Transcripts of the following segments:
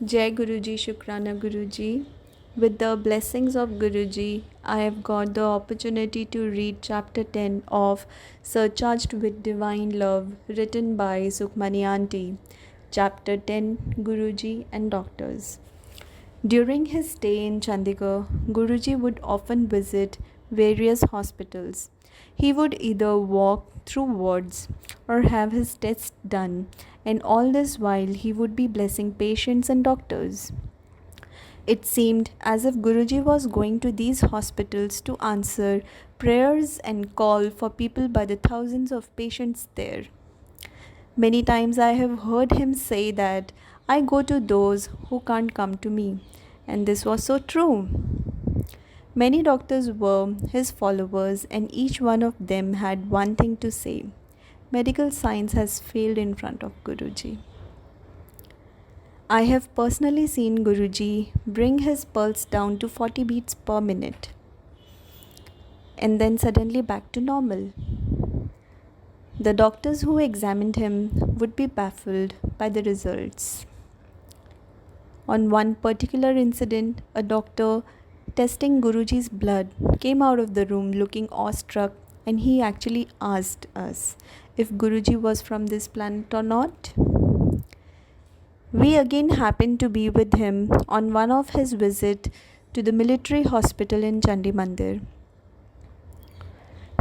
Jai Guruji, Shukrana Guruji. With the blessings of Guruji, I have got the opportunity to read chapter 10 of Surcharged with Divine Love, written by Sukhmani Aunty. Chapter 10, Guruji and Doctors. During his stay in Chandigarh, Guruji would often visit various hospitals. He would either walk through wards or have his tests done, and all this while he would be blessing patients and doctors. It seemed as if Guruji was going to these hospitals to answer prayers and call for people by the thousands of patients there. Many times I have heard him say that I go to those who can't come to me, and this was so true. Many doctors were his followers, and each one of them had one thing to say: medical science has failed in front of Guruji. I have personally seen Guruji bring his pulse down to 40 beats per minute and then suddenly back to normal. The doctors who examined him would be baffled by the results. On one particular incident, a doctor testing Guruji's blood came out of the room looking awestruck, and he actually asked us if Guruji was from this planet or not. We again happened to be with him on one of his visits to the military hospital in Chandi Mandir.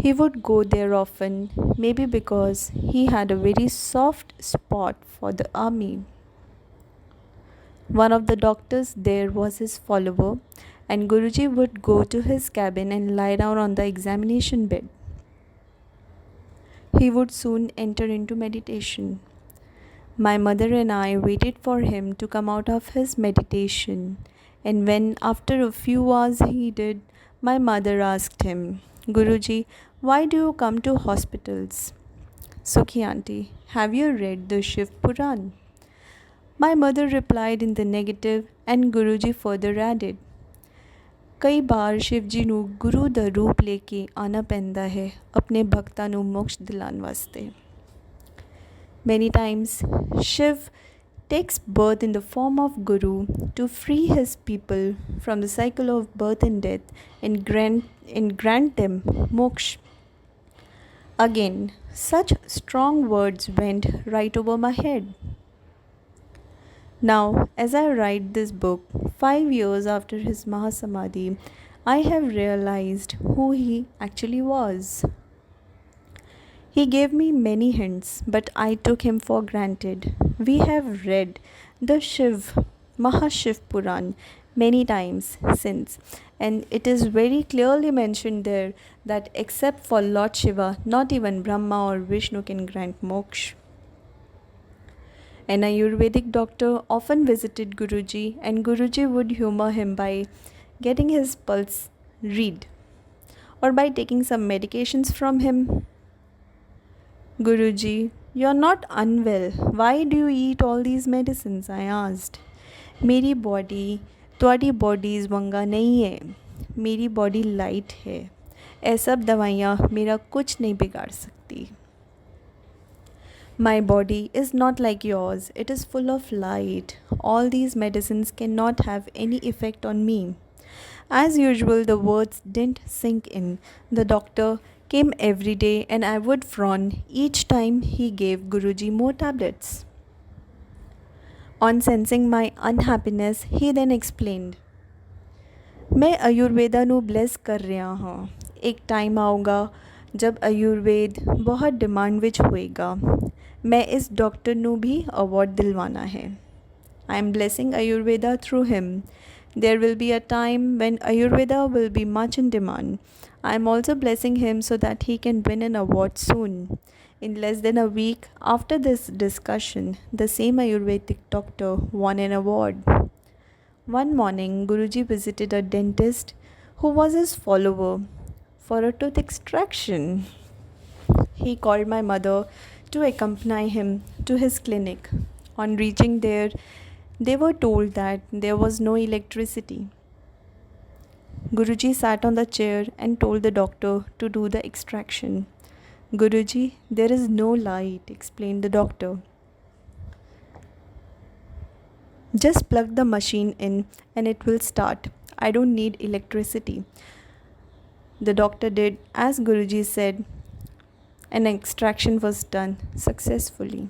He would go there often, maybe because he had a very soft spot for the army. One of the doctors there was his follower, and Guruji would go to his cabin and lie down on the examination bed. He would soon enter into meditation. My mother and I waited for him to come out of his meditation, and when after a few hours he did, my mother asked him, Guruji, why do you come to hospitals? Sukhi Aunty, have you read the Shiv Puran? My mother replied in the negative, and Guruji further added, ਕਈ ਬਾਰ ਸ਼ਿਵ ਜੀ ਨੂੰ ਗੁਰੂ ਦਾ ਰੂਪ ਲੈ ਕੇ ਆਣਾ ਪੈਂਦਾ ਹੈ ਆਪਣੇ ਭਗਤਾਂ ਨੂੰ ਮੋਕਸ਼ ਦਿਲਾਉਣ ਵਾਸਤੇ. Many times, Shiv takes birth in the form of Guru to free his people from the cycle of birth and death and grant them moksha. Again, such strong words went right over my head. Now, as I write this book, 5 years after his Mahasamadhi, I have realized who he actually was. He gave me many hints, but I took him for granted. We have read the Mahashiv Puran many times since, and it is very clearly mentioned there that except for Lord Shiva, not even Brahma or Vishnu can grant moksha. An Ayurvedic doctor often visited Guruji, and Guruji would humor him by getting his pulse read or by taking some medications from him. Guruji, you're not unwell. Why do you eat all these medicines? I asked. मेरी body तुम्हारी bodies वंगा नहीं है. मेरी body light है. ये सब दवाइयाँ मेरा कुछ नहीं बिगाड़ सकती. My body is not like yours. It is full of light. All these medicines cannot have any effect on me. As usual, the words didn't sink in. The doctor came every day, and I would frown each time he gave Guruji more tablets. On sensing my unhappiness, he then explained, मैं आयुर्वेदा ਨੂੰ bless ਕਰ ਰਿਹਾ ਹਾਂ. एक time ਆਊਗਾ जब आयुर्वेद बहुत demand ਵਿੱਚ ਹੋਏਗਾ. मैं इस डॉक्टर ਨੂੰ भी अवार्ड दिलवाना है. I am blessing Ayurveda through him. There will be a time when Ayurveda will be much in demand. I am also blessing him so that he can win an award soon. In less than a week after this discussion, the same Ayurvedic doctor won an award. One morning, Guruji visited a dentist who was his follower for a tooth extraction. He called my mother to accompany him to his clinic. On reaching there, they were told that there was no electricity. Guruji sat on the chair and told the doctor to do the extraction. Guruji, there is no light, explained the doctor. Just plug the machine in and it will start. I don't need electricity. The doctor did as Guruji said, and extraction was done successfully.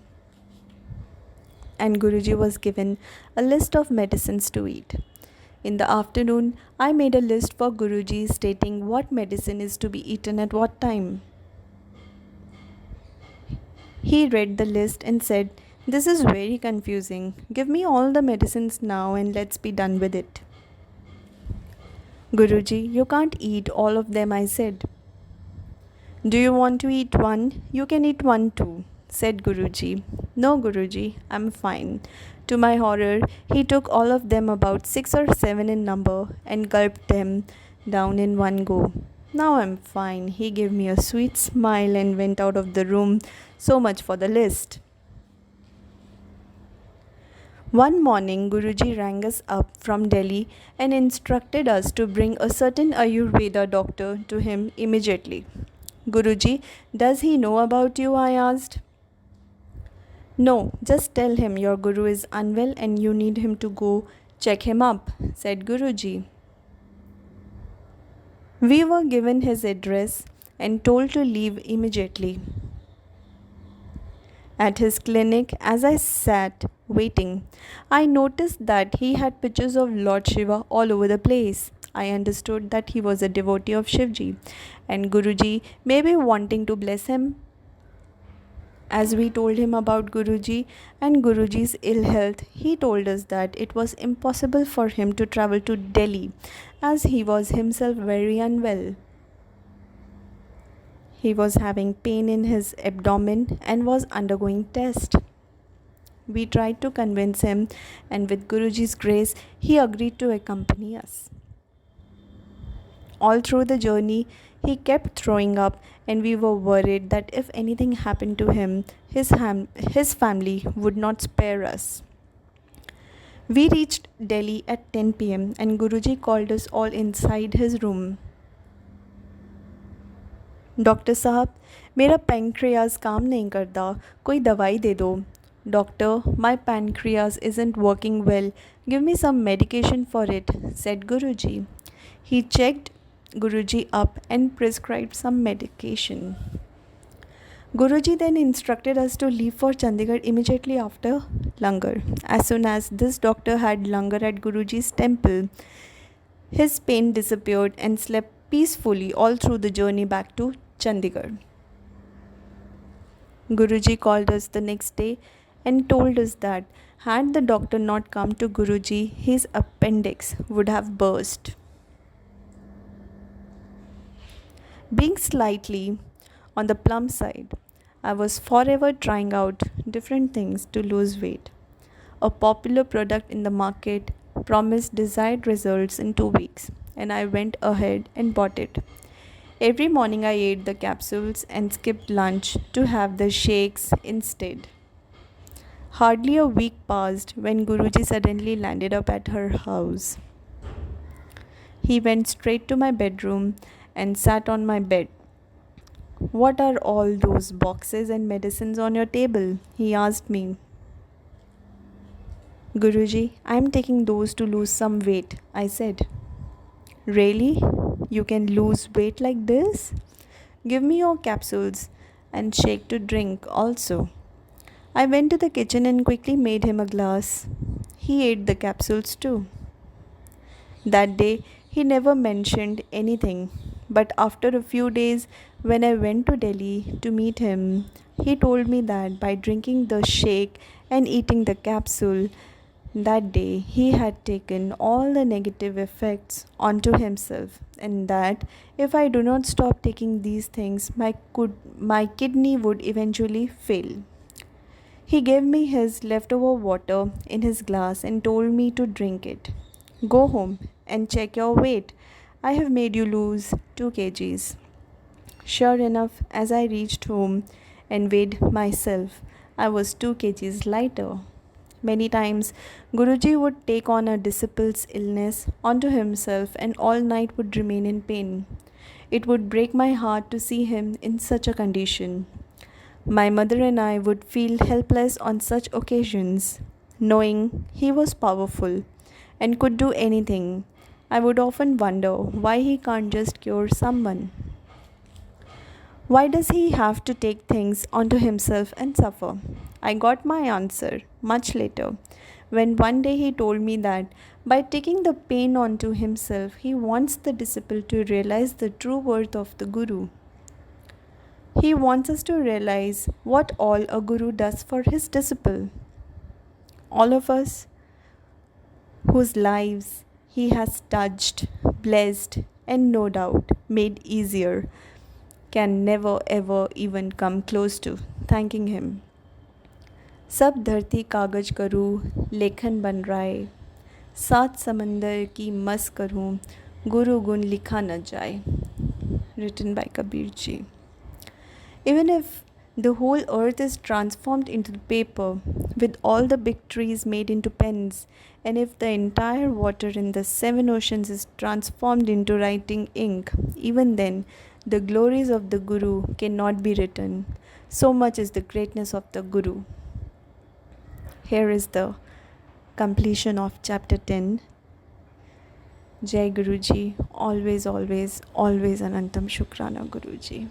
And Guruji was given a list of medicines to eat. In the afternoon, I made a list for Guruji stating what medicine is to be eaten at what time. He read the list and said, "This is very confusing. Give me all the medicines now and let's be done with it." "Guruji, you can't eat all of them," I said. "Do you want to eat one? You can eat one too," said Guruji. "No, Guruji, I'm fine." To my horror, he took all of them, about 6 or 7 in number, and gulped them down in one go. "Now I'm fine." He gave me a sweet smile and went out of the room. So much for the list. One morning, Guruji rang us up from Delhi and instructed us to bring a certain Ayurveda doctor to him immediately. "Guruji, does he know about you?" I asked. "No, just tell him your guru is unwell and you need him to go check him up," said Guruji. We were given his address and told to leave immediately. At his clinic, as I sat waiting, I noticed that he had pictures of Lord Shiva all over the place. I understood that he was a devotee of Shivji, and Guruji may be wanting to bless him. As we told him about Guruji and Guruji's ill health, he told us that it was impossible for him to travel to Delhi as he was himself very unwell. He was having pain in his abdomen and was undergoing tests. We tried to convince him, and with Guruji's grace, he agreed to accompany us. All through the journey, he kept throwing up, and we were worried that if anything happened to him, his family would not spare us. We reached Delhi at 10 p.m. and Guruji called us all inside his room. "Doctor साहब, मेरा pancreas काम नहीं करता, कोई दवाई दे दो." "Doctor, my pancreas isn't working well. Give me some medication for it," said Guruji. He checked Guruji up and prescribed some medication. Guruji then instructed us to leave for Chandigarh immediately after langar. As soon as this doctor had langar at Guruji's temple, his pain disappeared and slept peacefully all through the journey back to Chandigarh. Guruji called us the next day and told us that had the doctor not come to Guruji, his appendix would have burst. Being slightly on the plump side, I was forever trying out different things to lose weight. A popular product in the market promised desired results in 2 weeks, and I went ahead and bought it. Every morning I ate the capsules and skipped lunch to have the shakes instead. Hardly a week passed when Guruji suddenly landed up at her house. He went straight to my bedroom and sat on my bed. "What are all those boxes and medicines on your table?" he asked me. "Guruji, I am taking those to lose some weight," I said. "Really? You can lose weight like this? Give me your capsules and shake to drink also." I went to the kitchen and quickly made him a glass. He ate the capsules too. That day, he never mentioned anything, but after a few days, when I went to Delhi to meet him, he told me that by drinking the shake and eating the capsule, that day he had taken all the negative effects onto himself, and that if I do not stop taking these things, my kidney would eventually fail. He gave me his leftover water in his glass and told me to drink it. "Go home and check your weight. I have made you lose 2 kgs. Sure enough, as I reached home and weighed myself, I was 2 kgs lighter. Many times, Guruji would take on a disciple's illness onto himself and all night would remain in pain. It would break my heart to see him in such a condition. My mother and I would feel helpless on such occasions. knowing he was powerful and could do anything. I would often wonder why he can't just cure someone. Why does he have to take things onto himself and suffer? I got my answer much later when one day he told me that by taking the pain onto himself, he wants the disciple to realize the true worth of the Guru. He wants us to realize what all a Guru does for his disciple. All of us whose lives he has touched, blessed, and no doubt made easier can never ever even come close to thanking him. सब धरती कागज करूँ लेखन बन राय सात समंदर की मस करूँ गुरु गुण लिखा न जाए. Written by Kabir Ji. Even if the whole earth is transformed into paper, with all the big trees made into pens, and if the entire water in the seven oceans is transformed into writing ink, even then the glories of the Guru cannot be written. So much is the greatness of the Guru. Here is the completion of chapter 10. Jai Guruji, always, always, always Anantam Shukrana Guruji.